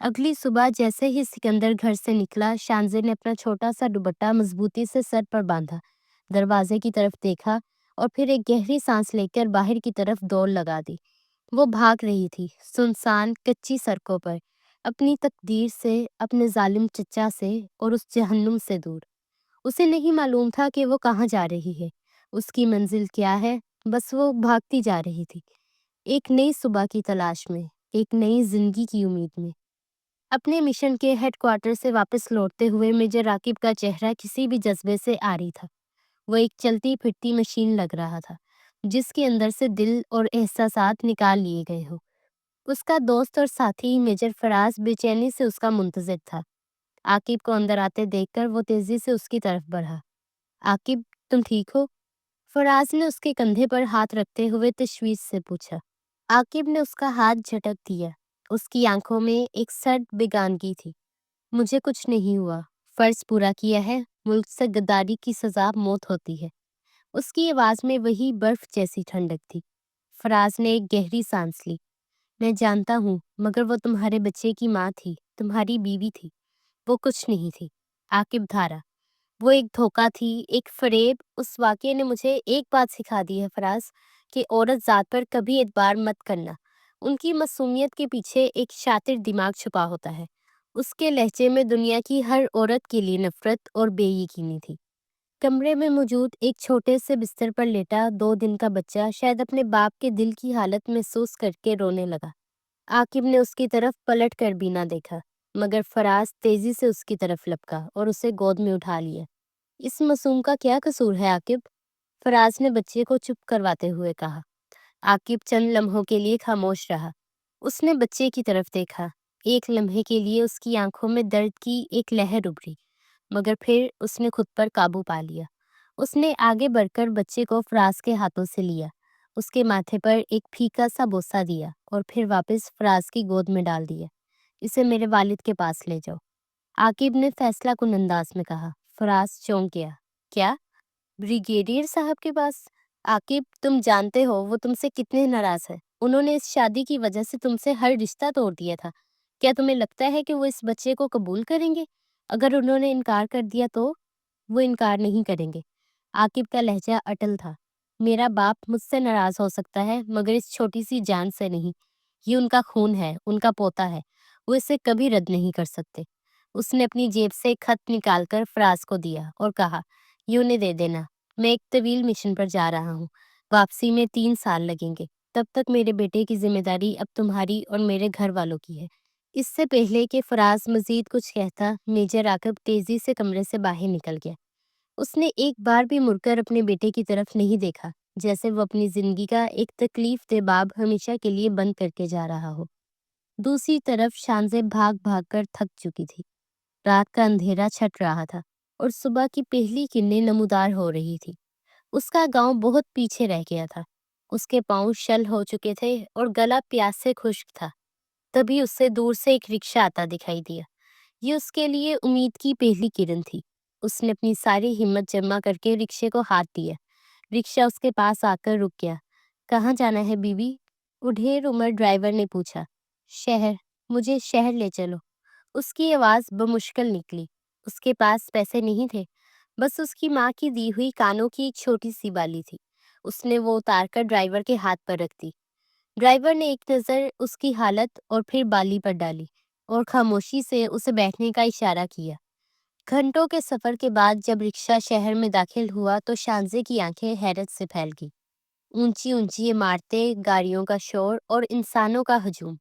اگلی صبح جیسے ہی سکندر گھر سے نکلا، شانزے نے اپنا چھوٹا سا دوپٹہ مضبوطی سے سر پر باندھا، دروازے کی طرف دیکھا اور پھر ایک گہری سانس لے کر باہر کی طرف دوڑ لگا دی۔ وہ بھاگ رہی تھی، سنسان کچی سڑکوں پر، اپنی تقدیر سے، اپنے ظالم چچا سے اور اس جہنم سے دور۔ اسے نہیں معلوم تھا کہ وہ کہاں جا رہی ہے، اس کی منزل کیا ہے، بس وہ بھاگتی جا رہی تھی، ایک نئی صبح کی تلاش میں، ایک نئی زندگی کی امید میں۔ اپنے مشن کے ہیڈ کوارٹر سے واپس لوٹتے ہوئے میجر راکب کا چہرہ کسی بھی جذبے سے عاری تھا۔ وہ ایک چلتی پھرتی مشین لگ رہا تھا، جس کے اندر سے دل اور احساسات نکال لیے گئے ہو۔ اس کا دوست اور ساتھی میجر فراز بے چینی سے اس کا منتظر تھا۔ عاقب کو اندر آتے دیکھ کر وہ تیزی سے اس کی طرف بڑھا۔ عاقب، تم ٹھیک ہو؟ فراز نے اس کے کندھے پر ہاتھ رکھتے ہوئے تشویش سے پوچھا۔ عاقب نے اس کا ہاتھ جھٹک دیا۔ اس کی آنکھوں میں ایک سرد بیگانگی تھی۔ مجھے کچھ نہیں ہوا، فرض پورا کیا ہے، ملک سے غداری کی سزا موت ہوتی ہے۔ اس کی آواز میں وہی برف جیسی ٹھنڈک تھی۔ فراز نے ایک گہری سانس لی۔ میں جانتا ہوں، مگر وہ تمہارے بچے کی ماں تھی، تمہاری بیوی تھی، وہ کچھ نہیں تھی۔ عاقب دھارا، وہ ایک دھوکہ تھی، ایک فریب۔ اس واقعے نے مجھے ایک بات سکھا دی ہے فراز، کہ عورت ذات پر کبھی اعتبار مت کرنا۔ ان کی معصومیت کے پیچھے ایک شاطر دماغ چھپا ہوتا ہے۔ اس کے لہجے میں دنیا کی ہر عورت کے لیے نفرت اور بے یقینی تھی۔ کمرے میں موجود ایک چھوٹے سے بستر پر لیٹا 2 دن کا بچہ شاید اپنے باپ کے دل کی حالت محسوس کر کے رونے لگا۔ عاقب نے اس کی طرف پلٹ کر بھی نہ دیکھا، مگر فراز تیزی سے اس کی طرف لپکا اور اسے گود میں اٹھا لیا۔ اس معصوم کا کیا قصور ہے عاقب؟ فراز نے بچے کو چپ کرواتے ہوئے کہا۔ عاقب چند لمحوں کے لیے خاموش رہا۔ اس نے بچے کی طرف دیکھا۔ ایک لمحے کے لیے اس کی آنکھوں میں درد کی ایک لہر ابھری، مگر پھر اس نے خود پر قابو پا لیا۔ اس نے آگے بڑھ کر بچے کو فراز کے ہاتھوں سے لیا، اس کے ماتھے پر ایک پھیکا سا بوسہ دیا اور پھر واپس فراز کی گود میں ڈال دیا۔ اسے میرے والد کے پاس لے جاؤ، عاقب نے فیصلہ کن انداز میں کہا۔ فراز چونک گیا۔ کیا؟ بریگیڈیئر صاحب کے پاس؟ عاقب، تم جانتے ہو وہ تم سے کتنے ناراض ہے۔ انہوں نے اس شادی کی وجہ سے تم سے ہر رشتہ توڑ دیا تھا۔ کیا تمہیں لگتا ہے کہ وہ اس بچے کو قبول کریں گے؟ اگر انہوں نے انکار کر دیا تو؟ وہ انکار نہیں کریں گے۔ عاقب کا لہجہ اٹل تھا۔ میرا باپ مجھ سے ناراض ہو سکتا ہے، مگر اس چھوٹی سی جان سے نہیں۔ یہ ان کا خون ہے، ان کا پوتا ہے، وہ اسے کبھی رد نہیں کر سکتے۔ اس نے اپنی جیب سے ایک خط نکال کر فراز کو دیا اور کہا، یہ انہیں دے دینا، میں ایک طویل مشن پر جا رہا ہوں، واپسی میں 3 سال لگیں گے، تب تک میرے بیٹے کی ذمہ داری اب تمہاری اور میرے گھر والوں کی ہے۔ اس سے پہلے کہ فراز مزید کچھ کہتا، میجر عاقب تیزی سے کمرے سے باہر نکل گیا۔ اس نے ایک بار بھی مڑ کر اپنے بیٹے کی طرف نہیں دیکھا، جیسے وہ اپنی زندگی کا ایک تکلیف دہ باب ہمیشہ کے لیے بند کر کے جا رہا ہو۔ دوسری طرف شانزے بھاگ بھاگ کر تھک چکی تھی۔ رات کا اندھیرا چھٹ رہا تھا اور صبح کی پہلی کرنیں نمودار ہو رہی تھی۔ اس کا گاؤں بہت پیچھے رہ گیا تھا۔ اس کے پاؤں شل ہو چکے تھے اور گلا پیاس سے خشک تھا۔ تبھی اس سے دور سے ایک رکشہ آتا دکھائی دیا۔ یہ اس کے لیے امید کی پہلی کرن تھی۔ اس نے اپنی ساری ہمت جمع کر کے رکشے کو ہاتھ دیا۔ رکشہ اس کے پاس آ کر رک گیا۔ کہاں جانا ہے بیوی؟ اڈھیر عمر ڈرائیور نے پوچھا۔ شہر، مجھے شہر لے چلو۔ اس کی آواز بمشکل نکلی۔ اس کے پاس پیسے نہیں تھے، بس اس کی ماں کی دی ہوئی کانوں کی ایک چھوٹی سی بالی تھی۔ اس نے وہ اتار کر ڈرائیور کے ہاتھ پر رکھ دی۔ ڈرائیور نے ایک نظر اس کی حالت اور پھر بالی پر ڈالی اور خاموشی سے اسے بیٹھنے کا اشارہ کیا۔ گھنٹوں کے سفر کے بعد جب رکشہ شہر میں داخل ہوا تو شانزے کی آنکھیں حیرت سے پھیل گئی۔ اونچی اونچی عمارتیں، گاڑیوں کا شور اور انسانوں کا ہجوم۔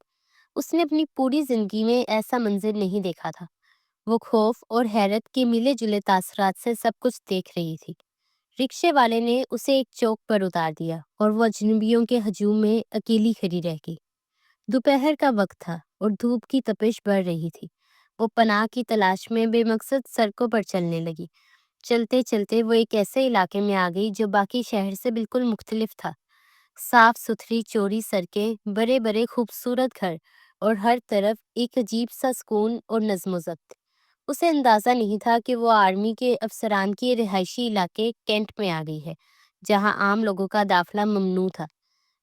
اس نے اپنی پوری زندگی میں ایسا منظر نہیں دیکھا تھا۔ وہ خوف اور حیرت کے ملے جلے تاثرات سے سب کچھ دیکھ رہی تھی۔ رکشے والے نے اسے ایک چوک پر اتار دیا اور وہ اجنبیوں کے ہجوم میں اکیلی کھڑی رہ گئی۔ دوپہر کا وقت تھا اور دھوپ کی تپش بڑھ رہی تھی۔ وہ پناہ کی تلاش میں بے مقصد سڑکوں پر چلنے لگی۔ چلتے چلتے وہ ایک ایسے علاقے میں آ گئی جو باقی شہر سے بالکل مختلف تھا۔ صاف ستھری چوڑی سڑکیں، بڑے بڑے خوبصورت گھر اور ہر طرف ایک عجیب سا سکون اور نظم و ضبط۔ اسے اندازہ نہیں تھا کہ وہ آرمی کے افسران کے رہائشی علاقے کینٹ میں آ گئی ہے، جہاں عام لوگوں کا داخلہ ممنوع تھا۔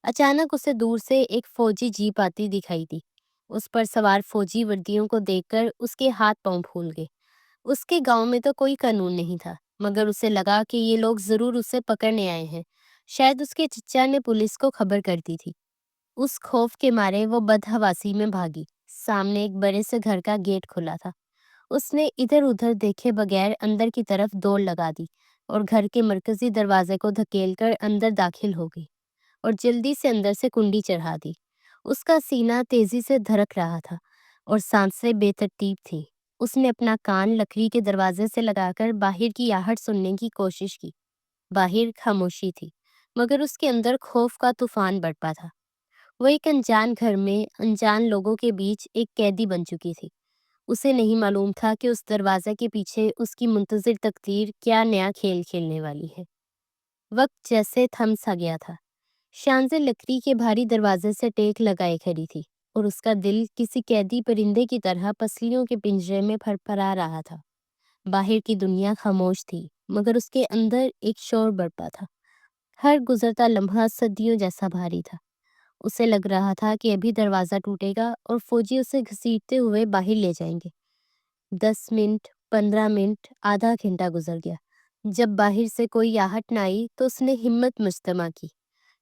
اچانک اسے دور سے ایک فوجی جیپ آتی دکھائی دی۔ اس پر سوار فوجی وردیوں کو دیکھ کر اس کے ہاتھ پاؤں پھول گئے۔ اس کے گاؤں میں تو کوئی قانون نہیں تھا، مگر اسے لگا کہ یہ لوگ ضرور اسے پکڑنے آئے ہیں۔ شاید اس کے چچا نے پولیس کو خبر کر دی تھی۔ اس خوف کے مارے وہ بدحواسی میں بھاگی۔ سامنے ایک بڑے سے گھر کا گیٹ کھلا تھا۔ اس نے ادھر ادھر دیکھے بغیر اندر کی طرف دوڑ لگا دی اور گھر کے مرکزی دروازے کو دھکیل کر اندر داخل ہو گئی اور جلدی سے اندر سے کنڈی چڑھا دی۔ اس کا سینہ تیزی سے دھڑک رہا تھا اور سانسیں بے ترتیب تھیں۔ اس نے اپنا کان لکڑی کے دروازے سے لگا کر باہر کی آہٹ سننے کی کوشش کی۔ باہر خاموشی تھی، مگر اس کے اندر خوف کا طوفان برپا تھا۔ وہ ایک انجان گھر میں انجان لوگوں کے بیچ ایک قیدی بن چکی تھی۔ اسے نہیں معلوم تھا کہ اس دروازے کے پیچھے اس کی منتظر تقدیر کیا نیا کھیل کھیلنے والی ہے۔ وقت جیسے تھم سا گیا تھا۔ شانزیں لکڑی کے بھاری دروازے سے ٹیک لگائے کھڑی تھی اور اس کا دل کسی قیدی پرندے کی طرح پسلیوں کے پنجرے میں پھرپھرا رہا تھا۔ باہر کی دنیا خاموش تھی، مگر اس کے اندر ایک شور برپا تھا۔ ہر گزرتا لمحہ صدیوں جیسا بھاری تھا۔ اسے لگ رہا تھا کہ ابھی دروازہ ٹوٹے گا اور فوجی اسے گھسیٹتے ہوئے باہر لے جائیں گے۔ 10 منٹ، 15 منٹ، آدھا گھنٹہ گزر گیا۔ جب باہر سے کوئی آہٹ نہ آئی تو اس نے ہمت مجتمع کی۔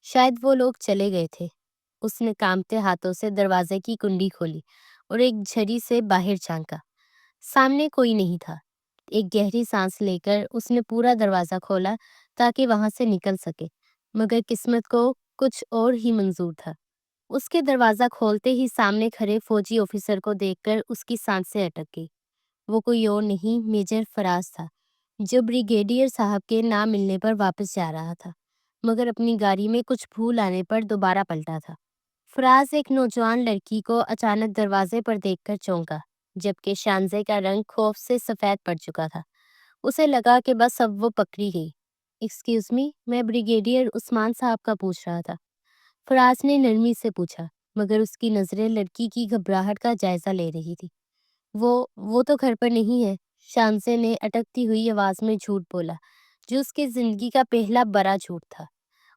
شاید وہ لوگ چلے گئے تھے۔ اس نے کانپتے ہاتھوں سے دروازے کی کنڈی کھولی اور ایک جھری سے باہر جھانکا۔ سامنے کوئی نہیں تھا۔ ایک گہری سانس لے کر اس نے پورا دروازہ کھولا تاکہ وہاں سے نکل سکے، مگر قسمت کو کچھ اور ہی منظور تھا۔ اس کے دروازہ کھولتے ہی سامنے کھڑے فوجی آفیسر کو دیکھ کر اس کی سانسیں اٹک گئی۔ وہ کوئی اور نہیں، میجر فراز تھا، جو بریگیڈیئر صاحب کے نہ ملنے پر واپس جا رہا تھا، مگر اپنی گاڑی میں کچھ بھول آنے پر دوبارہ پلٹا تھا۔ فراز ایک نوجوان لڑکی کو اچانک دروازے پر دیکھ کر چونکا، جبکہ شانزے کا رنگ خوف سے سفید پڑ چکا تھا۔ اسے لگا کہ بس اب وہ پکڑی گئی۔ ایکسکیوز می، میں بریگیڈیئر عثمان صاحب کا پوچھ رہا تھا، فراز نے نرمی سے پوچھا، مگر اس کی نظریں لڑکی کی گھبراہٹ کا جائزہ لے رہی تھی۔ وہ تو گھر پر نہیں ہے، شانزے نے اٹکتی ہوئی آواز میں جھوٹ بولا، جو اس کی زندگی کا پہلا بڑا جھوٹ تھا۔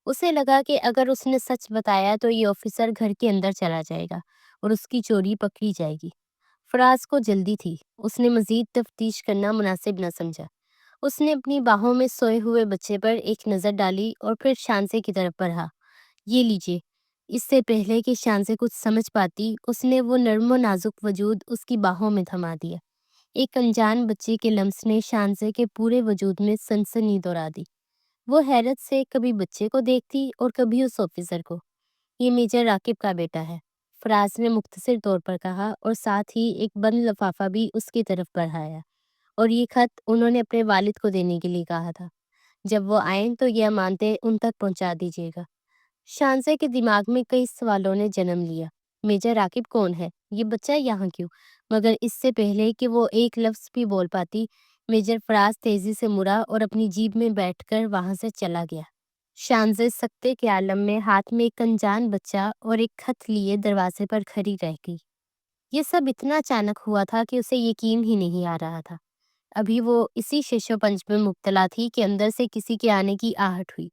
اسے لگا کہ اگر اس نے سچ بتایا تو یہ آفیسر گھر کے اندر چلا جائے گا اور اس کی چوری پکڑی جائے گی۔ فراز کو جلدی تھی، اس نے مزید تفتیش کرنا مناسب نہ سمجھا۔ اس نے اپنی باہوں میں سوئے ہوئے بچے پر ایک نظر ڈالی اور پھر شانزے کی طرف بڑھا۔ یہ لیجیے۔ اس سے پہلے کہ شانزے کچھ سمجھ پاتی، اس نے وہ نرم و نازک وجود اس کی باہوں میں تھما دیا۔ ایک انجان بچے کے لمس نے شانزے کے پورے وجود میں سنسنی دوڑا دی۔ وہ حیرت سے کبھی بچے کو دیکھتی اور کبھی اس آفیسر کو۔ یہ میجر راکب کا بیٹا ہے، فراز نے مختصر طور پر کہا اور ساتھ ہی ایک بند لفافہ بھی اس کی طرف بڑھایا، اور یہ خط انہوں نے اپنے والد کو دینے کے لیے کہا تھا۔ جب وہ آئیں تو یہ امانتیں ان تک پہنچا دیجیے گا۔ شانزے کے دماغ میں کئی سوالوں نے جنم لیا۔ میجر راکب کون ہے؟ یہ بچہ یہاں کیوں؟ مگر اس سے پہلے کہ وہ ایک لفظ بھی بول پاتی، میجر فراز تیزی سے مڑا اور اپنی جیب میں بیٹھ کر وہاں سے چلا گیا۔ شانزے سکتے کے عالم میں ہاتھ میں ایک انجان بچہ اور ایک خط لیے دروازے پر کھڑی رہ گئی۔ یہ سب اتنا اچانک ہوا تھا کہ اسے یقین ہی نہیں آ رہا تھا۔ ابھی وہ اسی شش و پنج میں مبتلا تھی کہ اندر سے کسی کے آنے کی آہٹ ہوئی۔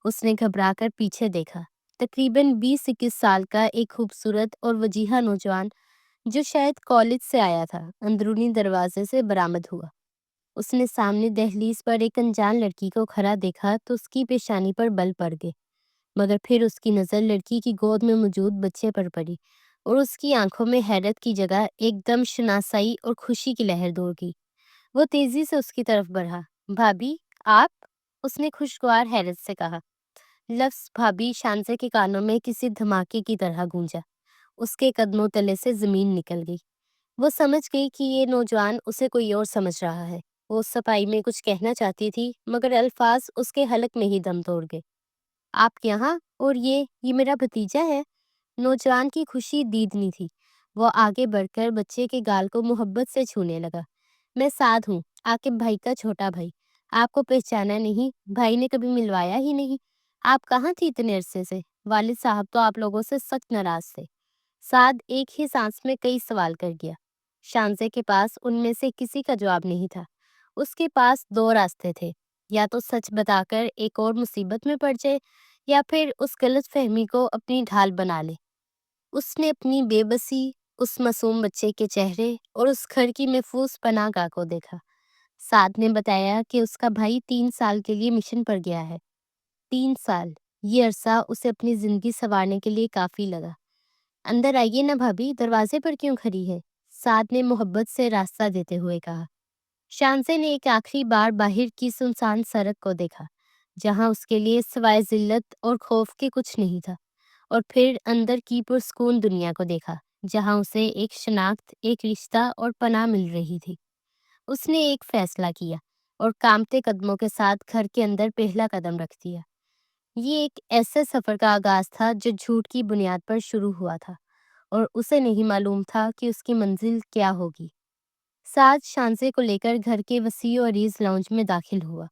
اس نے گھبرا کر پیچھے دیکھا۔ تقریباً 20-21 سال کا ایک خوبصورت اور وجیہہ نوجوان، جو شاید کالج سے آیا تھا، اندرونی دروازے سے برآمد ہوا۔ اس نے سامنے دہلیز پر ایک انجان لڑکی کو کھڑا دیکھا تو اس کی پیشانی پر بل پڑ گئے، مگر پھر اس کی نظر لڑکی کی گود میں موجود بچے پر پڑی اور اس کی آنکھوں میں حیرت کی جگہ ایک دم شناسائی اور خوشی کی لہر دوڑ گئی۔ وہ تیزی سے اس کی طرف بڑھا۔ بھابھی، آپ؟ اس نے خوشگوار حیرت سے کہا۔ لفظ بھابھی شانزے کے کانوں میں کسی دھماکے کی طرح گونجا۔ اس کے قدموں تلے سے زمین نکل گئی۔ وہ سمجھ گئی کہ یہ نوجوان اسے کوئی اور سمجھ رہا ہے۔ وہ صفائی میں کچھ کہنا چاہتی تھی، مگر الفاظ اس کے حلق میں ہی دم توڑ گئے۔ آپ یہاں؟ اور یہ میرا بھتیجا ہے۔ نوجوان کی خوشی دیدنی تھی۔ وہ آگے بڑھ کر بچے کے گال کو محبت سے چھونے لگا۔ میں سعد ہوں، عاقب بھائی کا چھوٹا بھائی۔ آپ کو پہچانا نہیں؟ بھائی نے کبھی ملوایا ہی نہیں۔ آپ کہاں تھی اتنے عرصے سے؟ والد صاحب تو آپ لوگوں سے سخت ناراض تھے۔ سعد ایک ہی سانس میں کئی سوال کر گیا۔ شانزے کے پاس ان میں سے کسی کا جواب نہیں تھا۔ اس کے پاس دو راستے تھے، یا تو سچ بتا کر ایک اور مصیبت میں پڑ جائے، یا پھر اس غلط فہمی کو اپنی ڈھال بنا لے۔ اس نے اپنی بے بسی اس معصوم بچے کے چہرے اور اس گھر کی محفوظ پناہ گاہ کو دیکھا۔ سعد نے بتایا کہ اس کا بھائی 3 سال کے لیے مشن پر گیا ہے۔ 3 سال، یہ عرصہ اسے اپنی زندگی سنوارنے کے لیے کافی لگا۔ اندر آئیے نا بھابھی، دروازے پر کیوں کھڑی ہے؟ سعد نے محبت سے راستہ دیتے ہوئے کہا۔ شانزے نے ایک آخری بار باہر کی سنسان سڑک کو دیکھا، جہاں اس کے لیے سوائے ذلت اور خوف کے کچھ نہیں تھا، اور پھر اندر کی پرسکون دنیا کو دیکھا، جہاں اسے ایک شناخت، ایک رشتہ اور پناہ مل رہی تھی۔ اس نے ایک فیصلہ کیا اور کانپتے قدموں کے ساتھ گھر کے اندر پہلا قدم رکھ دیا۔ یہ ایک ایسے سفر کا آغاز تھا جو جھوٹ کی بنیاد پر شروع ہوا تھا، اور اسے نہیں معلوم تھا کہ اس کی منزل کیا ہوگی۔ سعد شانزے کو لے کر گھر کے وسیع و عریض لاؤنج میں داخل ہوا۔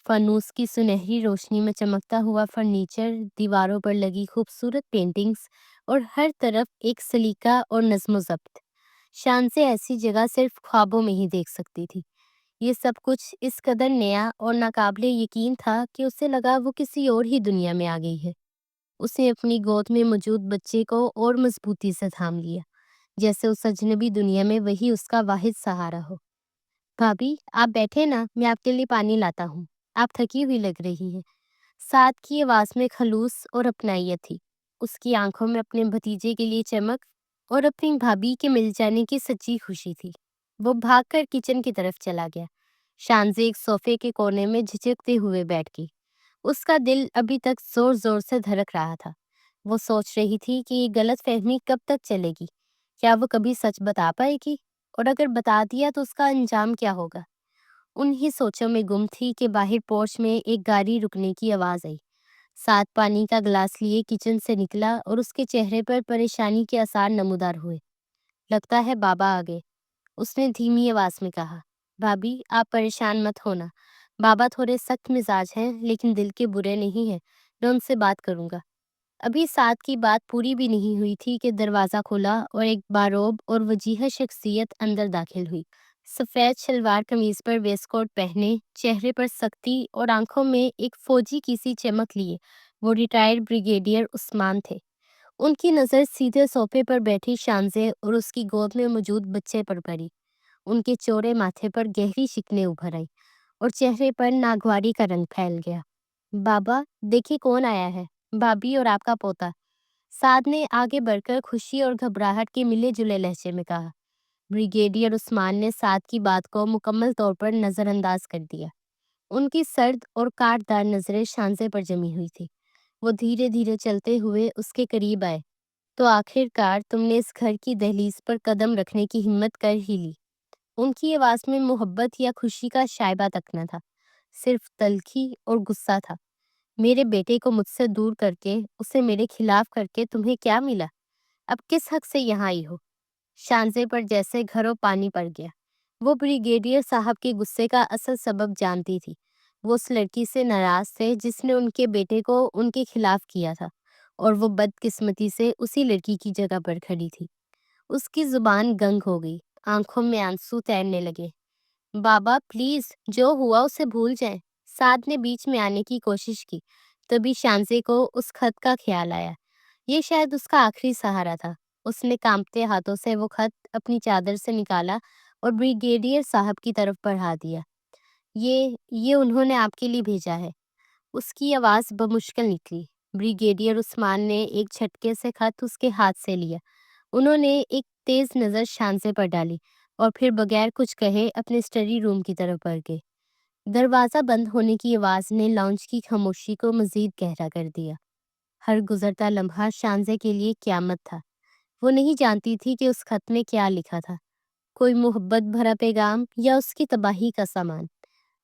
فانوس کی سنہری روشنی میں چمکتا ہوا فرنیچر، دیواروں پر لگی خوبصورت پینٹنگز، اور ہر طرف ایک سلیقہ اور نظم و ضبط۔ شانزے ایسی جگہ صرف خوابوں میں ہی دیکھ سکتی تھی۔ یہ سب کچھ اس قدر نیا اور ناقابل یقین تھا کہ اسے لگا وہ کسی اور ہی دنیا میں آ گئی ہے۔ اسے اپنی گود میں موجود بچے کو اور مضبوطی سے تھام لیا، جیسے اس اجنبی دنیا میں وہی اس کا واحد سہارا ہو۔ بھابھی، آپ بیٹھے نا، میں آپ کے لیے پانی لاتا ہوں، آپ تھکی ہوئی لگ رہی ہیں۔ سعد کی آواز میں خلوص اور اپنائیت تھی۔ اس کی آنکھوں میں اپنے بھتیجے کے لیے چمک اور اپنی بھابھی کے مل جانے کی سچی خوشی تھی۔ وہ بھاگ کر کچن کی طرف چلا گیا۔ شانزے ایک صوفے کے کونے میں جھجکتے ہوئے بیٹھ گئی۔ اس کا دل ابھی تک زور زور سے دھڑک رہا تھا۔ وہ سوچ رہی تھی کہ یہ غلط فہمی کب تک چلے گی؟ کیا وہ کبھی سچ بتا پائے گی؟ اور اگر بتا دیا تو اس کا انجام کیا ہوگا؟ انہی سوچوں میں گم تھی کہ باہر پورچ میں ایک گاڑی رکنے کی آواز آئی۔ ساتھ پانی کا گلاس لیے کچن سے نکلا اور اس کے چہرے پر پریشانی کے آثار نمودار ہوئے۔ لگتا ہے بابا آ گئے، اس نے دھیمی آواز میں کہا۔ بھابھی، آپ پریشان مت ہونا، بابا تھوڑے سخت مزاج ہیں لیکن دل کے برے نہیں ہیں، میں ان سے بات کروں گا۔ ابھی سعد کی بات پوری بھی نہیں ہوئی تھی کہ دروازہ کھلا اور ایک باروب اور وجیہہ شخصیت اندر داخل ہوئی۔ سفید شلوار قمیض پر ویسٹ کوٹ پہنے، چہرے پر سختی اور آنکھوں میں ایک فوجی کی سی چمک لیے وہ ریٹائرڈ بریگیڈیئر عثمان تھے۔ ان کی نظر سیدھے صوفے پر بیٹھی شانزے اور اس کی گود میں موجود بچے پر پڑی۔ ان کے چوڑے ماتھے پر گہری شکنیں ابھر آئی اور چہرے پر ناگواری کا رنگ پھیل گیا۔ بابا، دیکھیے کون آیا ہے، بھابھی اور آپ کا پوتا، سعد نے آگے بڑھ کر خوشی اور گھبراہٹ کے ملے جلے لہجے میں کہا۔ بریگیڈیئر عثمان نے سعد کی بات کو مکمل طور پر نظر انداز کر دیا۔ ان کی سرد اور کاٹدار نظریں شانزے پر جمی ہوئی تھی۔ وہ دھیرے دھیرے چلتے ہوئے اس کے قریب آئے۔ تو آخر کار تم نے اس گھر کی دہلیز پر قدم رکھنے کی ہمت کر ہی لی۔ ان کی آواز میں محبت یا خوشی کا شائبہ تک نہ تھا، صرف تلخی اور غصہ تھا۔ میرے بیٹے کو مجھ سے دور کر کے، اسے میرے خلاف کر کے تمہیں کیا ملا؟ اب کس حق سے یہاں آئی ہو؟ شانزے پر جیسے گھروں پانی پڑ گیا۔ وہ بریگیڈیئر صاحب کے غصے کا اصل سبب جانتی تھی۔ وہ اس لڑکی سے ناراض تھے جس نے ان کے بیٹے کو ان کے خلاف کیا تھا، اور وہ بدقسمتی سے اسی لڑکی کی جگہ پر کھڑی تھی۔ اس کی زبان گنگ ہو گئی، آنکھوں میں آنسو تیرنے لگے۔ بابا پلیز، جو ہوا اسے بھول جائیں۔ سعد نے بیچ میں آنے کی کوشش کی، تبھی شانزے کو اس خط کا خیال آیا۔ یہ شاید اس کا آخری سہارا تھا۔ اس نے کانپتے ہاتھوں سے وہ خط اپنی چادر سے نکالا اور بریگیڈیئر صاحب کی طرف بڑھا دیا۔ یہ انہوں نے آپ کے لیے بھیجا ہے۔ اس کی آواز بمشکل نکلی۔ بریگیڈیئر عثمان نے ایک جھٹکے سے خط اس کے ہاتھ سے لیا۔ انہوں نے ایک تیز نظر شانزے پر ڈالی اور پھر بغیر کچھ کہے اپنے اسٹڈی روم کی طرف بڑھ گئے۔ دروازہ بند ہونے کی آواز نے لاؤنج کی خاموشی کو مزید گہرا کر دیا۔ ہر گزرتا لمحہ شانزے کے لیے قیامت تھا۔ وہ نہیں جانتی تھی کہ اس خط میں کیا لکھا تھا، کوئی محبت بھرا پیغام یا اس کی تباہی کا سامان۔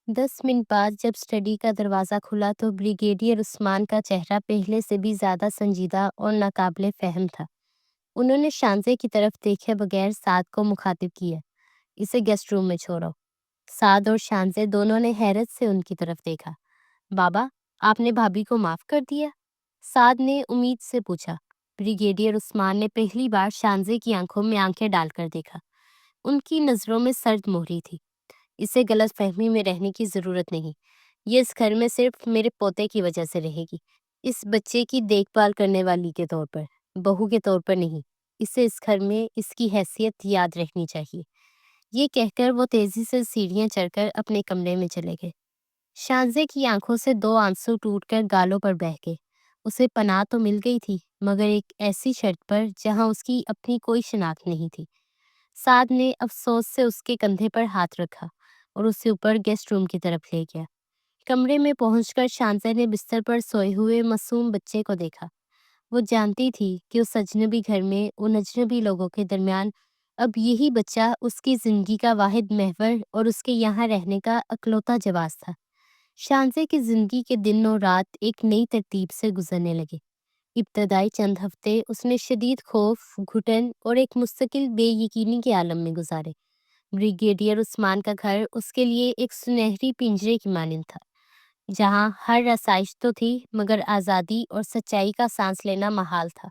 10 منٹ بعد جب اسٹڈی کا دروازہ کھلا تو بریگیڈیئر عثمان کا چہرہ پہلے سے بھی زیادہ سنجیدہ اور ناقابل فہم تھا۔ انہوں نے شانزے کی طرف دیکھے بغیر سعد کو مخاطب کیا۔ اسے گیسٹ روم میں چھوڑو۔ سعد اور شانزے دونوں نے حیرت سے ان کی طرف دیکھا۔ بابا، آپ نے بھابھی کو معاف کر دیا؟ سعد نے امید سے پوچھا۔ بریگیڈیئر عثمان نے پہلی بار شانزے کی آنکھوں میں آنکھیں ڈال کر دیکھا۔ ان کی نظروں میں سرد مہری تھی۔ اسے غلط فہمی میں رہنے کی ضرورت نہیں۔ یہ اس گھر میں صرف میرے پوتے کی وجہ سے رہے گی، اس بچے کی دیکھ بھال کرنے والی کے طور پر، بہو کے طور پر نہیں۔ اسے اس گھر میں اس کی حیثیت یاد رکھنی چاہیے۔ یہ کہہ کر وہ تیزی سے سیڑھیاں چڑھ کر اپنے کمرے میں چلے گئے۔ شانزے کی آنکھوں سے 2 آنسو ٹوٹ کر گالوں پر بہہ گئے۔ اسے پناہ تو مل گئی تھی، مگر ایک ایسی شرط پر جہاں اس کی اپنی کوئی شناخت نہیں تھی۔ سعد نے افسوس سے اس کے کندھے پر ہاتھ رکھا اور اسے اوپر گیسٹ روم کی طرف لے گیا۔ کمرے میں پہنچ کر شانزے نے بستر پر سوئے ہوئے معصوم بچے کو دیکھا۔ وہ جانتی تھی کہ اس اجنبی گھر میں ان اجنبی لوگوں کے درمیان اب یہی بچہ اس کی زندگی کا واحد محور اور اس کے یہاں رہنے کا اکلوتا جواز تھا۔ شانزے کی زندگی کے دن اور رات ایک نئی ترتیب سے گزرنے لگے۔ ابتدائی چند ہفتے اس نے شدید خوف، گھٹن اور ایک مستقل بے یقینی کے عالم میں گزارے۔ بریگیڈیئر عثمان کا گھر اس کے لیے ایک سنہری پنجرے کی مانند تھا، جہاں ہر آسائش تو تھی مگر آزادی اور سچائی کا سانس لینا محال تھا۔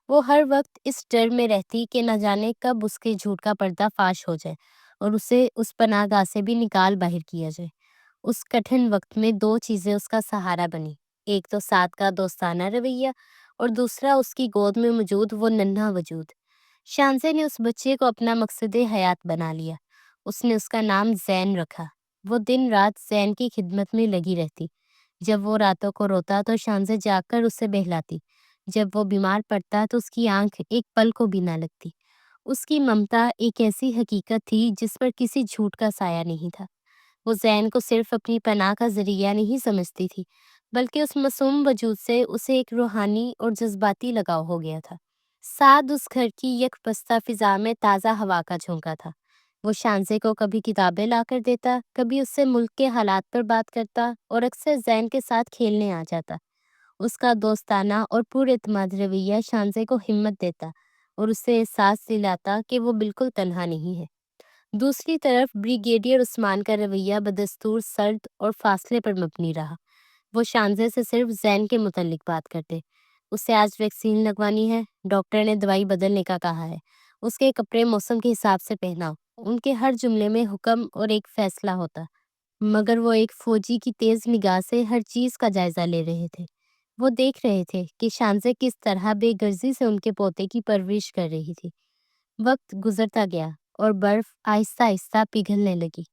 وہ ہر وقت اس ڈر میں رہتی کہ نہ جانے کب اس کے جھوٹ کا پردہ فاش ہو جائے اور اسے اس پناہ گاہ سے بھی نکال باہر کیا جائے۔ اس کٹھن وقت میں 2 چیزیں اس کا سہارا بنی، ایک تو سعد کا دوستانہ رویہ اور دوسرا اس کی گود میں موجود وہ ننھا وجود۔ شانزے نے اس بچے کو اپنا مقصد حیات بنا لیا۔ اس نے اس کا نام زین رکھا۔ وہ دن رات زین کی خدمت میں لگی رہتی۔ جب وہ راتوں کو روتا تو شانزے جا کر اسے بہلاتی۔ جب وہ بیمار پڑتا تو اس کی آنکھ ایک پل کو بھی نہ لگتی۔ اس کی ممتا ایک ایسی حقیقت تھی جس پر کسی جھوٹ کا سایہ نہیں تھا۔ وہ زین کو صرف اپنی پناہ کا ذریعہ نہیں سمجھتی تھی، بلکہ اس معصوم وجود سے اسے ایک روحانی اور جذباتی لگاؤ ہو گیا تھا۔ سعد اس گھر کی یک بستہ فضا میں تازہ ہوا کا جھونکا تھا۔ وہ شانزے کو کبھی کتابیں لا کر دیتا، کبھی اس سے ملک کے حالات پر بات کرتا اور اکثر زین کے ساتھ کھیلنے آ جاتا۔ اس کا دوستانہ اور پر اعتماد رویہ شانزے کو ہمت دیتا اور اسے احساس دلاتا کہ وہ بالکل تنہا نہیں ہے۔ دوسری طرف بریگیڈیئر عثمان کا رویہ بدستور سرد اور فاصلے پر مبنی رہا۔ وہ شانزے سے صرف زین کے متعلق بات کرتے۔ اسے آج ویکسین لگوانی ہے، ڈاکٹر نے دوائی بدلنے کا کہا ہے، اس کے کپڑے موسم کے حساب سے پہناؤ۔ ان کے ہر جملے میں حکم اور ایک فیصلہ ہوتا، مگر وہ ایک فوجی کی تیز نگاہ سے ہر چیز کا جائزہ لے رہے تھے۔ وہ دیکھ رہے تھے کہ شانزے کس طرح بے غرضی سے ان کے پوتے کی پرورش کر رہی تھی۔ وقت گزرتا گیا اور برف آہستہ آہستہ پگھلنے لگی۔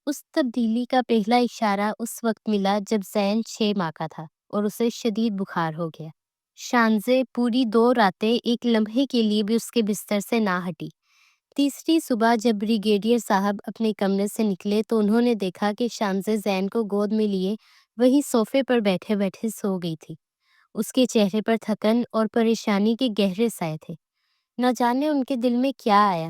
اس تبدیلی کا پہلا اشارہ اس وقت ملا جب زین 6 ماہ کا تھا اور اسے شدید بخار ہو گیا۔ شانزے پوری 2 راتیں ایک لمحے کے لیے بھی اس کے بستر سے نہ ہٹی۔ تیسری صبح جب بریگیڈیئر صاحب اپنے کمرے سے نکلے تو انہوں نے دیکھا کہ شانزے زین کو گود میں لیے وہیں صوفے پر بیٹھے بیٹھے سو گئی تھی۔ اس کے چہرے پر تھکن اور پریشانی کے گہرے سائے تھے۔ نہ جانے ان کے دل میں کیا آیا۔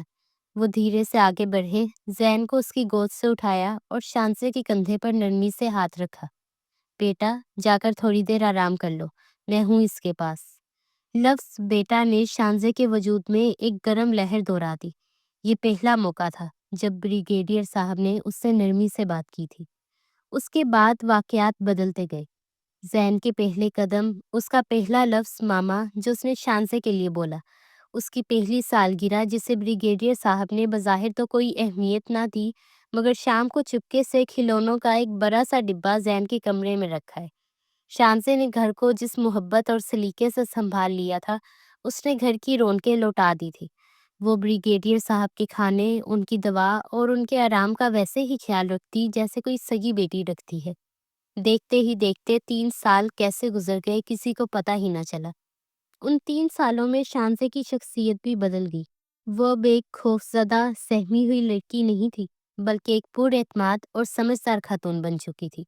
وہ دھیرے سے آگے بڑھے، زین کو اس کی گود سے اٹھایا اور شانزے کے کندھے پر نرمی سے ہاتھ رکھا۔ بیٹا، جا کر تھوڑی دیر آرام کر لو، میں ہوں اس کے پاس۔ لفظ بیٹا نے شانزے کے وجود میں ایک گرم لہر دورا دی۔ یہ پہلا موقع تھا جب بریگیڈیئر صاحب نے اس سے نرمی سے بات کی تھی۔ اس کے بعد واقعات بدلتے گئے۔ زین کے پہلے قدم، اس کا پہلا لفظ ماما جو اس نے شانزے کے لیے بولا، اس کی پہلی سالگرہ جسے بریگیڈیئر صاحب نے بظاہر تو کوئی اہمیت نہ دی مگر شام کو چپکے سے کھلونوں کا ایک بڑا سا ڈبہ زین کے کمرے میں رکھا ہے۔ شانزے نے گھر کو جس محبت اور سلیقے سے سنبھال لیا تھا، اس نے گھر کی رونقیں لوٹا دی تھی۔ وہ بریگیڈیئر صاحب کے کھانے، ان کی دوا اور ان کے آرام کا ویسے ہی خیال رکھتی جیسے کوئی سگی بیٹی رکھتی ہے۔ دیکھتے ہی دیکھتے 3 سال کیسے گزر گئے کسی کو پتہ ہی نہ چلا۔ ان 3 سالوں میں شانزے کی شخصیت بھی بدل گئی۔ وہ اب ایک خوفزدہ، سہمی ہوئی لڑکی نہیں تھی، بلکہ ایک پر اعتماد اور سمجھدار خاتون بن چکی تھی۔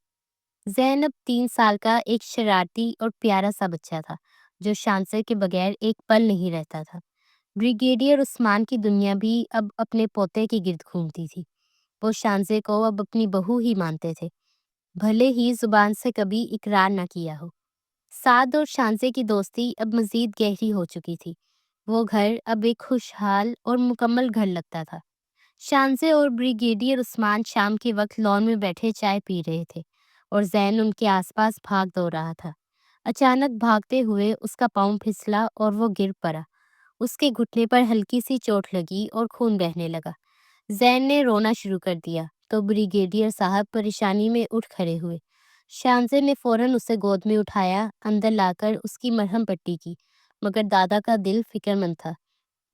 زین اب 3 سال کا ایک شرارتی اور پیارا سا بچہ تھا جو شانزے کے بغیر ایک پل نہیں رہتا تھا۔ بریگیڈیئر عثمان کی دنیا بھی اب اپنے پوتے کے گرد گھومتی تھی۔ وہ شانزے کو اب اپنی بہو ہی مانتے تھے، بھلے ہی زبان سے کبھی اقرار نہ کیا ہو۔ سعد اور شانزے کی دوستی اب مزید گہری ہو چکی تھی۔ وہ گھر اب ایک خوشحال اور مکمل گھر لگتا تھا۔ شانزے اور بریگیڈیئر عثمان شام کے وقت لان میں بیٹھے چائے پی رہے تھے اور زین ان کے آس پاس بھاگ دوڑ رہا تھا۔ اچانک بھاگتے ہوئے اس کا پاؤں پھسلا اور وہ گر پڑا۔ اس کے گھٹنے پر ہلکی سی چوٹ لگی اور خون بہنے لگا۔ زین نے رونا شروع کر دیا تو بریگیڈیئر صاحب پریشانی میں اٹھ کھڑے ہوئے۔ شانزے نے فوراً اسے گود میں اٹھایا، اندر لا کر اس کی مرہم پٹی کی، مگر دادا کا دل فکر مند تھا۔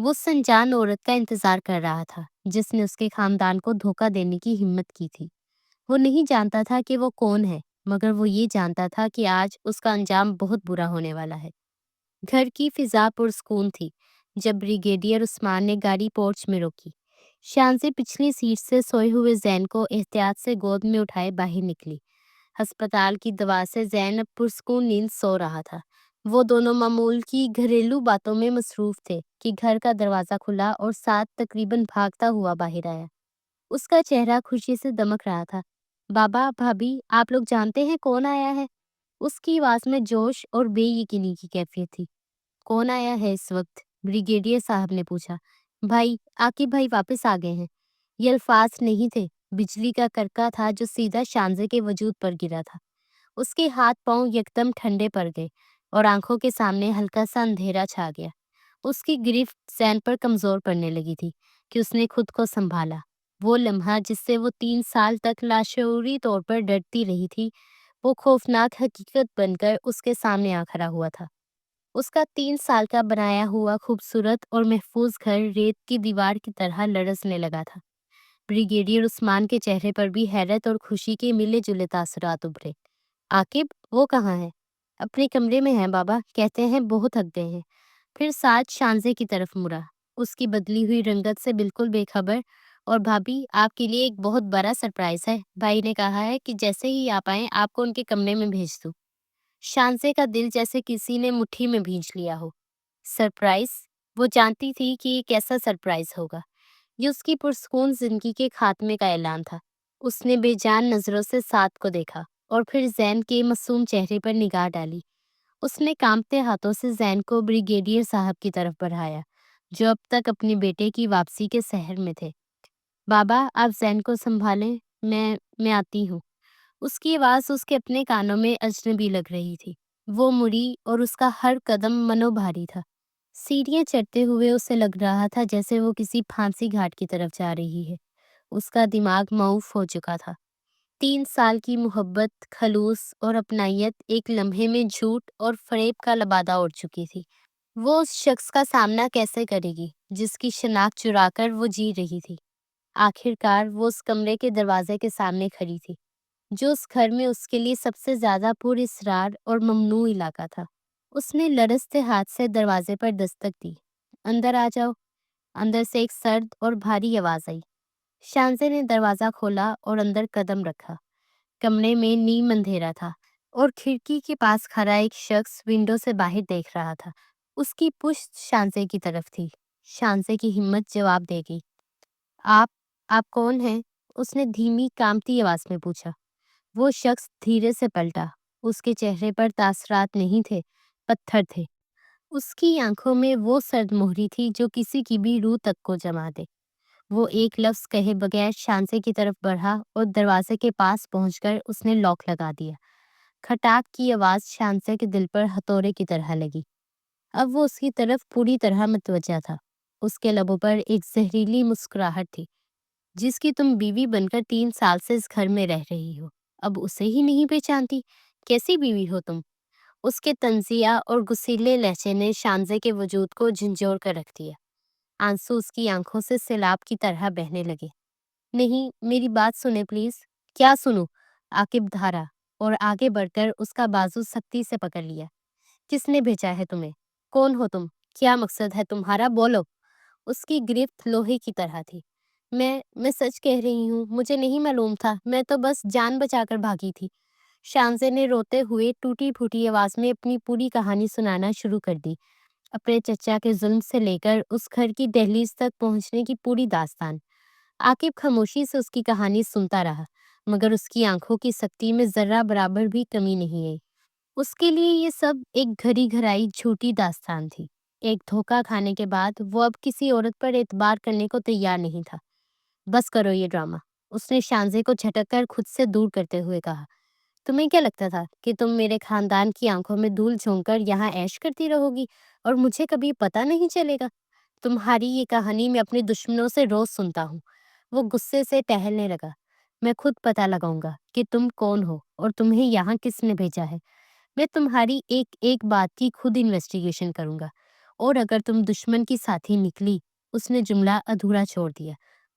وہ اس انجان عورت کا انتظار کر رہا تھا جس نے اس کے خاندان کو دھوکہ دینے کی ہمت کی تھی۔ وہ نہیں جانتا تھا کہ وہ کون ہے، مگر وہ یہ جانتا تھا کہ آج اس کا انجام بہت برا ہونے والا ہے۔ گھر کی فضا پرسکون تھی جب بریگیڈیئر عثمان نے گاڑی پورچ میں روکی۔ شانزے پچھلی سیٹ سے سوئے ہوئے زین کو احتیاط سے گود میں اٹھائے باہر نکلی۔ ہسپتال کی دوا سے زین اب پرسکون نیند سو رہا تھا۔ وہ دونوں معمول کی گھریلو باتوں میں مصروف تھے کہ گھر کا دروازہ کھلا اور ساتھ تقریباً بھاگتا ہوا باہر آیا۔ اس کا چہرہ خوشی سے دمک رہا تھا۔ بابا، بھابھی، آپ لوگ جانتے ہیں کون آیا ہے؟ اس کی آواز میں جوش اور بے یقینی کی کیفیت تھی۔ کون آیا ہے اس وقت؟ بریگیڈیئر صاحب نے پوچھا۔ بھائی، عاقب بھائی واپس آ گئے ہیں۔ یہ الفاظ نہیں تھے، بجلی کا کرکا تھا جو سیدھا شانزے کے وجود پر گرا تھا۔ اس کے ہاتھ پاؤں یکدم ٹھنڈے پڑ گئے اور آنکھوں کے سامنے ہلکا سا اندھیرا چھا گیا۔ اس کی گرفت زین پر کمزور پڑنے لگی تھی کہ اس نے خود کو سنبھالا۔ وہ لمحہ جس سے وہ 3 سال تک لاشعوری طور پر ڈرتی رہی تھی، وہ خوفناک حقیقت بن کر اس کے سامنے آ کھڑا ہوا تھا۔ اس کا 3 سال کا بنایا ہوا خوبصورت اور محفوظ گھر ریت کی دیوار کی طرح لرزنے لگا تھا۔ بریگیڈیئر عثمان کے چہرے پر بھی حیرت اور خوشی کے ملے جلے تاثرات ابھرے۔ عاقب، وہ کہاں ہے؟ اپنے کمرے میں ہیں بابا، کہتے ہیں بہت تھک گئے ہیں۔ پھر ساتھ شانزے کی طرف مڑا، اس کی بدلی ہوئی رنگت سے بالکل بے خبر۔ اور بھابھی، آپ کے لیے ایک بہت بڑا سرپرائز ہے۔ بھائی نے کہا ہے کہ جیسے ہی آپ آئیں آپ کو ان کے کمرے میں بھیج دوں۔ شانزے کا دل جیسے کسی نے مٹھی میں بھینچ لیا ہو۔ سرپرائز؟ وہ جانتی تھی کہ یہ کیسا سرپرائز ہوگا۔ یہ اس کی پرسکون زندگی کے خاتمے کا اعلان تھا۔ اس نے بے جان نظروں سے ساتھ کو دیکھا اور پھر زین کے معصوم چہرے پر نگاہ ڈالی۔ اس نے کانپتے ہاتھوں سے زین کو بریگیڈیئر صاحب کی طرف بڑھایا، جو اب تک اپنے بیٹے کی واپسی کے سحر میں تھے۔ بابا، آپ زین کو سنبھالیں، میں آتی ہوں۔ اس کی آواز اس کے اپنے کانوں میں اجنبی لگ رہی تھی۔ وہ مڑی اور اس کا ہر قدم منو بھاری تھا۔ سیڑھیاں چڑھتے ہوئے اسے لگ رہا تھا جیسے وہ کسی پھانسی گھاٹ کی طرف جا رہی ہے۔ اس کا دماغ معوف ہو چکا تھا۔ 3 سال کی محبت، خلوص اور اپنائیت ایک لمحے میں جھوٹ اور فریب کا لبادہ اڑ چکی تھی۔ وہ اس شخص کا سامنا کیسے کرے گی جس کی شناخت چرا کر وہ جی رہی تھی؟ آخر کار وہ اس کمرے کے دروازے کے سامنے کھڑی تھی جو اس گھر میں اس کے لیے سب سے زیادہ پر اصرار اور ممنوع علاقہ تھا۔ اس نے لرزتے ہاتھ سے دروازے پر دستک دی۔ اندر آ جاؤ۔ اندر سے ایک سرد اور بھاری آواز آئی۔ شانزے نے دروازہ کھولا اور اندر قدم رکھا۔ کمرے میں نیم اندھیرا تھا اور کھڑکی کے پاس کھڑا ایک شخص ونڈو سے باہر دیکھ رہا تھا۔ اس کی پشت شانزے کی طرف تھی۔ شانزے کی ہمت جواب دے گئی۔ آپ کون ہیں؟ اس نے دھیمی کانپتی آواز میں پوچھا۔ وہ شخص دھیرے سے پلٹا۔ اس کے چہرے پر تاثرات نہیں تھے، پتھر تھے۔ اس کی آنکھوں میں وہ سرد مہری تھی جو کسی کی بھی روح تک کو جما دے۔ وہ ایک لفظ کہے بغیر شانزے کی طرف بڑھا اور دروازے کے پاس پہنچ کر اس نے لاک لگا دیا۔ کھٹاک کی آواز شانزے کے دل پر ہتھوڑے کی طرح لگی۔ اب وہ اس کی طرف پوری طرح متوجہ تھا۔ اس کے لبوں پر ایک زہریلی مسکراہٹ تھی۔ جس کی تم بیوی بن کر 3 سال سے اس گھر میں رہ رہی ہو، اب اسے ہی نہیں پہچانتی؟ کیسی بیوی ہو تم؟ اس کے طنزیہ اور غصیلے لہجے نے شانزے کے وجود کو جھنجھوڑ کر رکھ دیا۔ آنسو اس کی آنکھوں سے سیلاب کی طرح بہنے لگے۔ نہیں، میری بات سنیں پلیز۔ کیا سنوں؟ عاقب دھارا اور آگے بڑھ کر اس کا بازو سختی سے پکڑ لیا۔ کس نے بھیجا ہے تمہیں؟ کون ہو تم؟ کیا مقصد ہے تمہارا؟ بولو۔ اس کی گرفت لوہے کی طرح تھی۔ میں سچ کہہ رہی ہوں، مجھے نہیں معلوم تھا، میں تو بس جان بچا کر بھاگی تھی۔ شانزے نے روتے ہوئے ٹوٹی پھوٹی آواز میں اپنی پوری کہانی سنانا شروع کر دی۔ اپنے چچا کے ظلم سے لے کر اس گھر کی دہلیز تک پہنچنے کی پوری داستان۔ عاقب خاموشی سے اس کی کہانی سنتا رہا، مگر اس کی آنکھوں کی سختی میں ذرہ برابر بھی کمی نہیں آئی۔ اس کے لیے یہ سب ایک گھڑی گھڑائی جھوٹی داستان تھی۔ ایک دھوکہ کھانے کے بعد وہ اب کسی عورت پر اعتبار کرنے کو تیار نہیں تھا۔ بس کرو یہ ڈرامہ، اس نے شانزے کو جھٹک کر خود سے دور کرتے ہوئے کہا۔ تمہیں کیا لگتا تھا کہ تم میرے خاندان کی آنکھوں میں دھول جھونک کر یہاں عیش کرتی رہو گی اور مجھے کبھی پتہ نہیں چلے گا؟ تمہاری یہ کہانی میں اپنے دشمنوں سے روز سنتا ہوں۔ وہ غصے سے ٹہلنے لگا۔ میں خود پتہ لگاؤں گا کہ تم کون ہو اور تمہیں یہاں کس نے بھیجا ہے۔ میں تمہاری ایک ایک بات کی خود انویسٹیگیشن کروں گا اور اگر تم دشمن کی ساتھی نکلی، اس نے جملہ ادھورا چھوڑ دیا،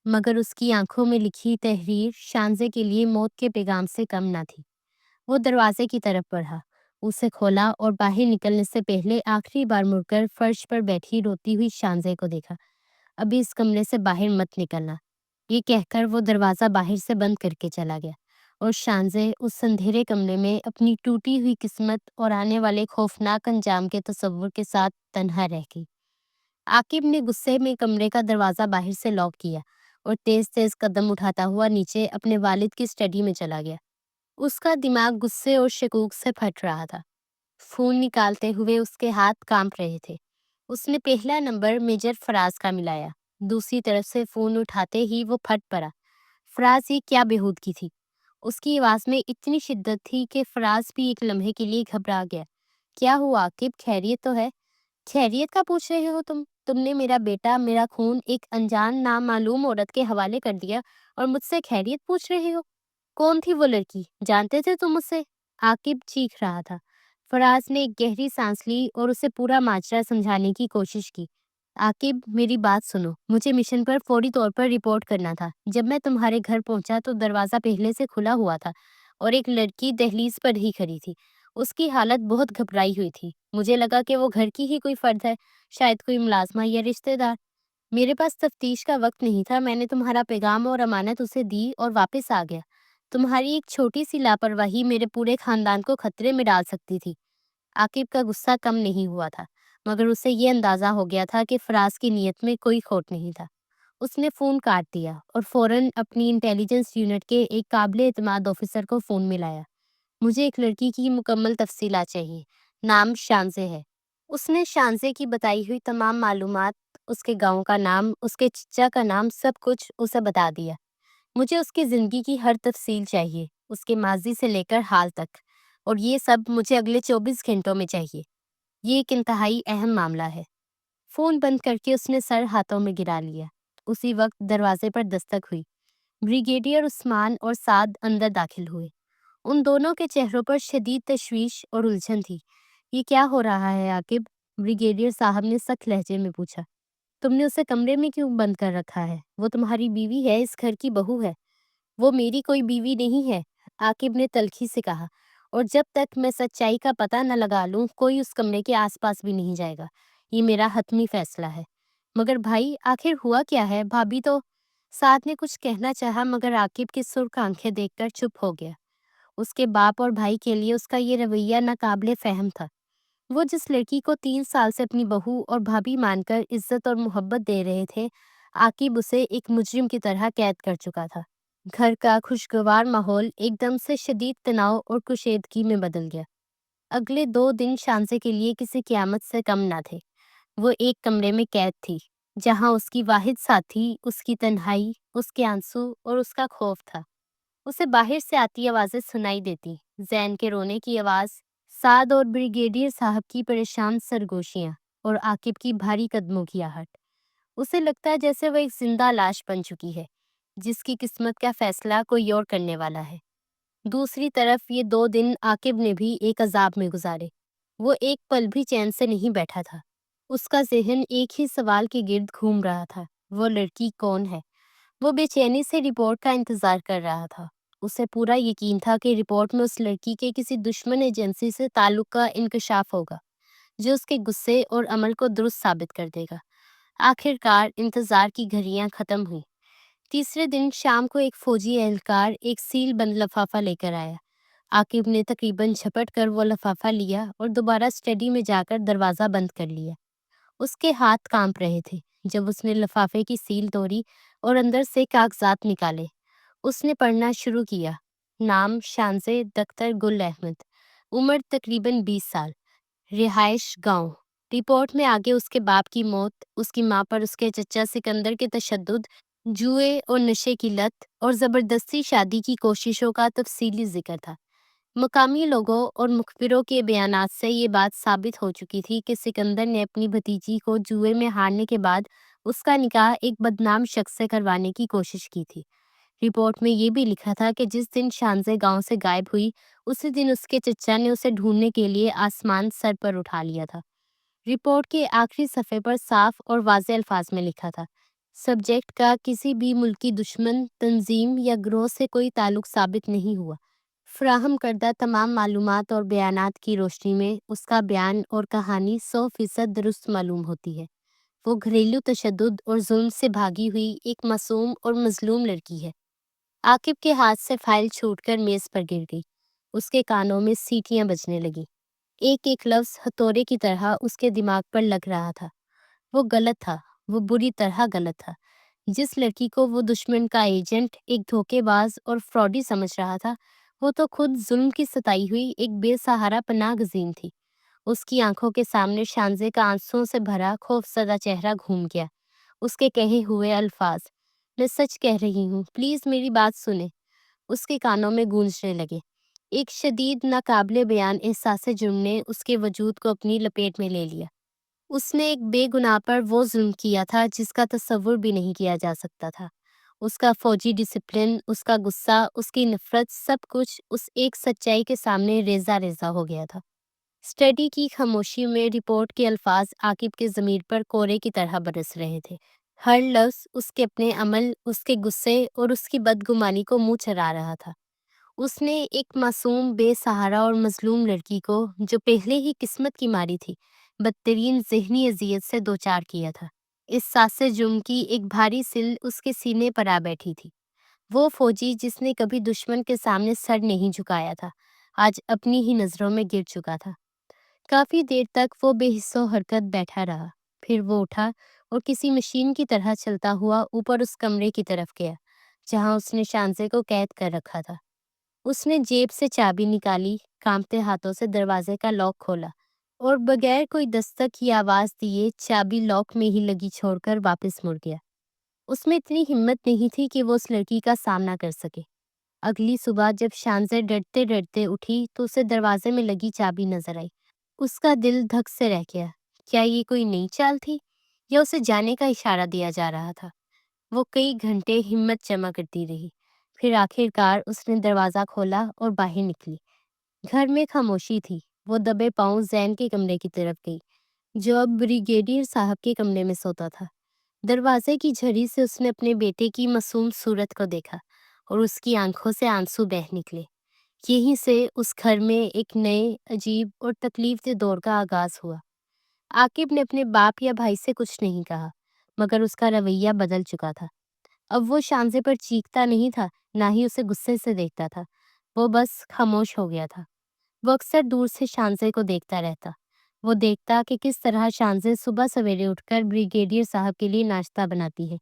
مگر اس کی آنکھوں میں لکھی تحریر شانزے کے لیے موت کے پیغام سے کم نہ تھی۔ وہ دروازے کی طرف بڑھا، اسے کھولا اور باہر نکلنے سے پہلے آخری بار مڑ کر فرش پر بیٹھی روتی ہوئی شانزے کو دیکھا۔ ابھی اس کمرے سے باہر مت نکلنا، یہ کہہ کر وہ دروازہ باہر سے بند کر کے چلا گیا، اور شانزے اس اندھیرے کمرے میں اپنی ٹوٹی ہوئی قسمت اور آنے والے خوفناک انجام کے تصور کے ساتھ تنہا رہ گئی۔ عاقب نے غصے میں کمرے کا دروازہ باہر سے لاک کیا اور تیز تیز قدم اٹھاتا ہوا نیچے اپنے والد کی اسٹڈی میں چلا گیا۔ اس کا دماغ غصے اور شکوک سے پھٹ رہا تھا۔ فون نکالتے ہوئے اس کے ہاتھ کانپ رہے تھے۔ اس نے پہلا نمبر میجر فراز کا ملایا۔ دوسری طرف سے فون اٹھاتے ہی وہ پھٹ پڑا۔ فراز، یہ کیا بےہودگی تھی؟ اس کی آواز میں اتنی شدت تھی کہ فراز بھی ایک لمحے کے لیے گھبرا گیا۔ کیا ہوا عاقب، خیریت تو ہے؟ خیریت کا پوچھ رہے ہو تم نے میرا بیٹا، میرا خون ایک انجان نامعلوم عورت کے حوالے کر دیا اور مجھ سے خیریت پوچھ رہے ہو؟ کون تھی وہ لڑکی؟ جانتے تھے تم اسے؟ عاقب چیخ رہا تھا۔ فراز نے ایک گہری سانس لی اور اسے پورا ماجرا سمجھانے کی کوشش کی۔ عاقب، میری بات سنو، مجھے مشن پر فوری طور پر رپورٹ کرنا تھا۔ جب میں تمہارے گھر پہنچا تو دروازہ پہلے سے کھلا ہوا تھا اور ایک لڑکی دہلیز پر ہی کھڑی تھی۔ اس کی حالت بہت گھبرائی ہوئی تھی۔ مجھے لگا کہ وہ گھر کی ہی کوئی فرد ہے، شاید کوئی ملازمہ یا رشتہ دار۔ میرے پاس تفتیش کا وقت نہیں تھا، میں نے تمہارا پیغام اور امانت اسے دی اور واپس آ گیا۔ تمہاری ایک چھوٹی سی لاپرواہی میرے پورے خاندان کو خطرے میں ڈال سکتی تھی۔ عاقب کا غصہ کم نہیں ہوا تھا، مگر اسے یہ اندازہ ہو گیا تھا کہ فراز کی نیت میں کوئی کھوٹ نہیں تھا۔ اس نے فون کاٹ دیا اور فوراً اپنی انٹیلیجنس یونٹ کے ایک قابل اعتماد آفیسر کو فون ملایا۔ مجھے ایک لڑکی کی مکمل تفصیلات چاہیے، نام شانزے ہے۔ اس نے شانزے کی بتائی ہوئی تمام معلومات، اس کے گاؤں کا نام، اس کے چچا کا نام، سب کچھ اسے بتا دیا۔ مجھے اس کی زندگی کی ہر تفصیل چاہیے، اس کے ماضی سے لے کر حال تک، اور یہ سب مجھے اگلے 24 گھنٹوں میں چاہیے۔ یہ ایک انتہائی اہم معاملہ ہے۔ فون بند کر کے اس نے سر ہاتھوں میں گرا لیا۔ اسی وقت دروازے پر دستک ہوئی۔ بریگیڈیئر عثمان اور سعد اندر داخل ہوئے۔ ان دونوں کے چہروں پر شدید تشویش اور الجھن تھی۔ یہ کیا ہو رہا ہے عاقب؟ بریگیڈیئر صاحب نے سخت لہجے میں پوچھا۔ تم نے اسے کمرے میں کیوں بند کر رکھا ہے؟ وہ تمہاری بیوی ہے، اس گھر کی بہو ہے۔ وہ میری کوئی بیوی نہیں ہے، عاقب نے تلخی سے کہا، اور جب تک میں سچائی کا پتہ نہ لگا لوں کوئی اس کمرے کے آس پاس بھی نہیں جائے گا۔ یہ میرا حتمی فیصلہ ہے۔ مگر بھائی، آخر ہوا کیا ہے؟ بھابھی تو… سعد نے کچھ کہنا چاہا مگر عاقب کی سرخ آنکھیں دیکھ کر چپ ہو گیا۔ اس کے باپ اور بھائی کے لیے اس کا یہ رویہ ناقابل فہم تھا۔ وہ جس لڑکی کو 3 سال سے اپنی بہو اور بھابھی مان کر عزت اور محبت دے رہے تھے، عاقب اسے ایک مجرم کی طرح قید کر چکا تھا۔ گھر کا خوشگوار ماحول ایک دم سے شدید تناؤ اور کشیدگی میں بدل گیا۔ اگلے 2 دن شانزے کے لیے کسی قیامت سے کم نہ تھے۔ وہ ایک کمرے میں قید تھی، جہاں اس کی واحد ساتھی اس کی تنہائی، اس کے آنسو اور اس کا خوف تھا۔ اسے باہر سے آتی آوازیں سنائی دیتی، زین کے رونے کی آواز، سعد اور بریگیڈیئر صاحب کی پریشان سرگوشیاں، اور عاقب کی بھاری قدموں کی آہٹ۔ اسے لگتا جیسے وہ ایک زندہ لاش بن چکی ہے، جس کی قسمت کا فیصلہ کوئی اور کرنے والا ہے۔ دوسری طرف یہ 2 دن عاقب نے بھی ایک عذاب میں گزارے۔ وہ ایک پل بھی چین سے نہیں بیٹھا تھا۔ اس کا ذہن ایک ہی سوال کے گرد گھوم رہا تھا، وہ لڑکی کون ہے؟ وہ بے چینی سے رپورٹ کا انتظار کر رہا تھا۔ اسے پورا یقین تھا کہ رپورٹ میں اس لڑکی کے کسی دشمن ایجنسی سے تعلق کا انکشاف ہوگا، جو اس کے غصے اور عمل کو درست ثابت کر دے گا۔ آخر کار انتظار کی گھڑیاں ختم ہوئیں۔ تیسرے دن شام کو ایک فوجی اہلکار ایک سیل بند لفافہ لے کر آیا۔ عاقب نے تقریباً جھپٹ کر وہ لفافہ لیا اور دوبارہ اسٹڈی میں جا کر دروازہ بند کر لیا۔ اس کے ہاتھ کانپ رہے تھے جب اس نے لفافے کی سیل توڑی اور اندر سے کاغذات نکالے۔ اس نے پڑھنا شروع کیا۔ نام شانزے دختر گل احمد، عمر تقریباً 20 سال، رہائش گاؤں۔ رپورٹ میں آگے اس کے باپ کی موت، اس کی ماں پر اس کے چچا سکندر کے تشدد، جوئے اور نشے کی لت اور زبردستی شادی کی کوششوں کا تفصیلی ذکر تھا۔ مقامی لوگوں اور مخبروں کے بیانات سے یہ بات ثابت ہو چکی تھی کہ سکندر نے اپنی بھتیجی کو جوئے میں ہارنے کے بعد اس کا نکاح ایک بدنام شخص سے کروانے کی کوشش کی تھی۔ رپورٹ میں یہ بھی لکھا تھا کہ جس دن شانزے گاؤں سے غائب ہوئی، اسی دن اس کے چچا نے اسے ڈھونڈنے کے لیے آسمان سر پر اٹھا لیا تھا۔ رپورٹ کے آخری صفحے پر صاف اور واضح الفاظ میں لکھا تھا، سبجیکٹ کا کسی بھی ملکی دشمن، تنظیم یا گروہ سے کوئی تعلق ثابت نہیں ہوا۔ فراہم کردہ تمام معلومات اور بیانات کی روشنی میں اس کا بیان اور کہانی 100% درست معلوم ہوتی ہے۔ وہ گھریلو تشدد اور ظلم سے بھاگی ہوئی ایک معصوم اور مظلوم لڑکی ہے۔ عاقب کے ہاتھ سے فائل چھوٹ کر میز پر گر گئی۔ اس کے کانوں میں سیٹیاں بجنے لگیں۔ ایک ایک لفظ ہتھوڑے کی طرح اس کے دماغ پر لگ رہا تھا۔ وہ غلط تھا، وہ بری طرح غلط تھا۔ جس لڑکی کو وہ دشمن کا ایجنٹ، ایک دھوکے باز اور فراڈی سمجھ رہا تھا، وہ تو خود ظلم کی ستائی ہوئی ایک بے سہارا پناہ گزین تھی۔ اس کی آنکھوں کے سامنے شانزے کا آنسوں سے بھرا خوفزدہ چہرہ گھوم گیا۔ اس کے کہے ہوئے الفاظ، میں سچ کہہ رہی ہوں، پلیز میری بات سنیں، اس کے کانوں میں گونجنے لگے۔ ایک شدید ناقابل بیان احساس جرم نے اس کے وجود کو اپنی لپیٹ میں لے لیا۔ اس نے ایک بے گناہ پر وہ ظلم کیا تھا جس کا تصور بھی نہیں کیا جا سکتا تھا۔ اس کا فوجی ڈسپلن، اس کا غصہ، اس کی نفرت، سب کچھ اس ایک سچائی کے سامنے ریزہ ریزہ ہو گیا تھا۔ اسٹڈی کی خاموشی میں رپورٹ کے الفاظ عاقب کے ضمیر پر کورے کی طرح برس رہے تھے۔ ہر لفظ اس کے اپنے عمل، اس کے غصے اور اس کی بدگمانی کو منہ چرا رہا تھا۔ اس نے ایک معصوم، بے سہارا اور مظلوم لڑکی کو، جو پہلے ہی قسمت کی ماری تھی، بدترین ذہنی اذیت سے دوچار کیا تھا۔ احساس جرم کی ایک بھاری سل اس کے سینے پر آ بیٹھی تھی۔ وہ فوجی جس نے کبھی دشمن کے سامنے سر نہیں جھکایا تھا، آج اپنی ہی نظروں میں گر چکا تھا۔ کافی دیر تک وہ بے حس و حرکت بیٹھا رہا، پھر وہ اٹھا اور کسی مشین کی طرح چلتا ہوا اوپر اس کمرے کی طرف گیا جہاں اس نے شانزے کو قید کر رکھا تھا۔ اس نے جیب سے چابی نکالی، کانپتے ہاتھوں سے دروازے کا لاک کھولا اور بغیر کوئی دستک یا آواز دیے چابی لاک میں ہی لگی چھوڑ کر واپس مڑ گیا۔ اس میں اتنی ہمت نہیں تھی کہ وہ اس لڑکی کا سامنا کر سکے۔ اگلی صبح جب شانزے ڈرتے ڈرتے اٹھی تو اسے دروازے میں لگی چابی نظر آئی۔ اس کا دل دھک سے رہ گیا۔ کیا یہ کوئی نئی چال تھی یا اسے جانے کا اشارہ دیا جا رہا تھا؟ وہ کئی گھنٹے ہمت جمع کرتی رہی، پھر آخر کار اس نے دروازہ کھولا اور باہر نکلی۔ گھر میں خاموشی تھی۔ وہ دبے پاؤں زین کے کمرے کی طرف گئی، جو اب بریگیڈیئر صاحب کے کمرے میں سوتا تھا۔ دروازے کی جھری سے اس نے اپنے بیٹے کی معصوم صورت کو دیکھا اور اس کی آنکھوں سے آنسو بہہ نکلے۔ یہیں سے اس گھر میں ایک نئے، عجیب اور تکلیف دہ دور کا آغاز ہوا۔ عاقب نے اپنے باپ یا بھائی سے کچھ نہیں کہا، مگر اس کا رویہ بدل چکا تھا۔ اب وہ شانزے پر چیختا نہیں تھا، نہ ہی اسے غصے سے دیکھتا تھا۔ وہ بس خاموش ہو گیا تھا۔ وہ اکثر دور سے شانزے کو دیکھتا رہتا۔ وہ دیکھتا کہ کس طرح شانزے صبح سویرے اٹھ کر بریگیڈیئر صاحب کے لیے ناشتہ بناتی ہے،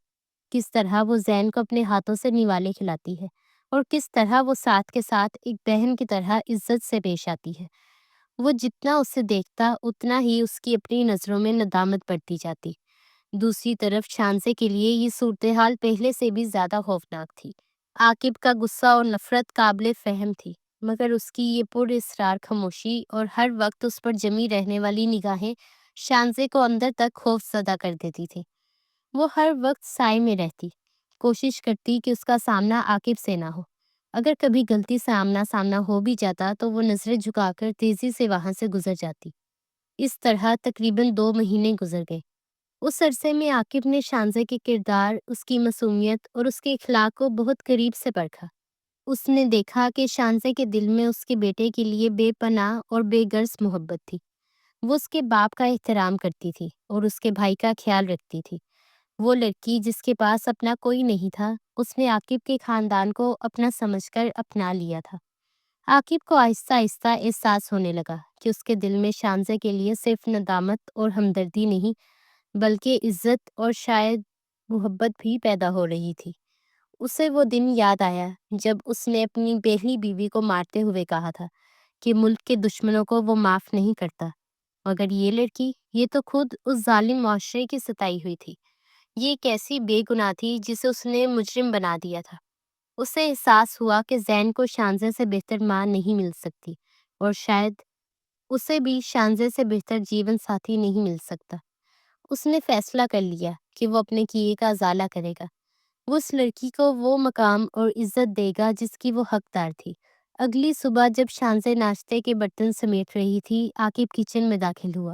کس طرح وہ زین کو اپنے ہاتھوں سے نوالے کھلاتی ہے، اور کس طرح وہ ساتھ کے ساتھ ایک بہن کی طرح عزت سے پیش آتی ہے۔ وہ جتنا اسے دیکھتا اتنا ہی اس کی اپنی نظروں میں ندامت بڑھتی جاتی۔ دوسری طرف شانزے کے لیے یہ صورتحال پہلے سے بھی زیادہ خوفناک تھی۔ عاقب کا غصہ اور نفرت قابل فہم تھی، مگر اس کی یہ پر اصرار خاموشی اور ہر وقت اس پر جمی رہنے والی نگاہیں شانزے کو اندر تک خوف زدہ کر دیتی تھی۔ وہ ہر وقت سائے میں رہتی، کوشش کرتی کہ اس کا سامنا عاقب سے نہ ہو۔ اگر کبھی غلطی سے آمنا سامنا ہو بھی جاتا تو وہ نظریں جھکا کر تیزی سے وہاں سے گزر جاتی۔ اس طرح تقریباً 2 مہینے گزر گئے۔ اس عرصے میں عاقب نے شانزے کے کردار، اس کی معصومیت اور اس کے اخلاق کو بہت قریب سے پرکھا۔ اس نے دیکھا کہ شانزے کے دل میں اس کے بیٹے کے لیے بے پناہ اور بے غرض محبت تھی۔ وہ اس کے باپ کا احترام کرتی تھی اور اس کے بھائی کا خیال رکھتی تھی۔ وہ لڑکی جس کے پاس اپنا کوئی نہیں تھا، اس نے عاقب کے خاندان کو اپنا سمجھ کر اپنا لیا تھا۔ عاقب کو آہستہ آہستہ احساس ہونے لگا کہ اس کے دل میں شانزے کے لیے صرف ندامت اور ہمدردی نہیں، بلکہ عزت اور شاید محبت بھی پیدا ہو رہی تھی۔ اسے وہ دن یاد آیا جب اس نے اپنی پہلی بیوی کو مارتے ہوئے کہا تھا کہ ملک کے دشمنوں کو وہ معاف نہیں کرتا، مگر یہ لڑکی، یہ تو خود اس ظالم معاشرے کی ستائی ہوئی تھی۔ یہ ایک ایسی بے گناہ تھی جسے اس نے مجرم بنا دیا تھا۔ اسے احساس ہوا کہ زین کو شانزے سے بہتر ماں نہیں مل سکتی، اور شاید اسے بھی شانزے سے بہتر جیون ساتھی نہیں مل سکتا۔ اس نے فیصلہ کر لیا کہ وہ اپنے کیے کا ازالہ کرے گا۔ وہ اس لڑکی کو وہ مقام اور عزت دے گا جس کی وہ حقدار تھی۔ اگلی صبح جب شانزے ناشتے کے برتن سمیٹ رہی تھی، عاقب کچن میں داخل ہوا۔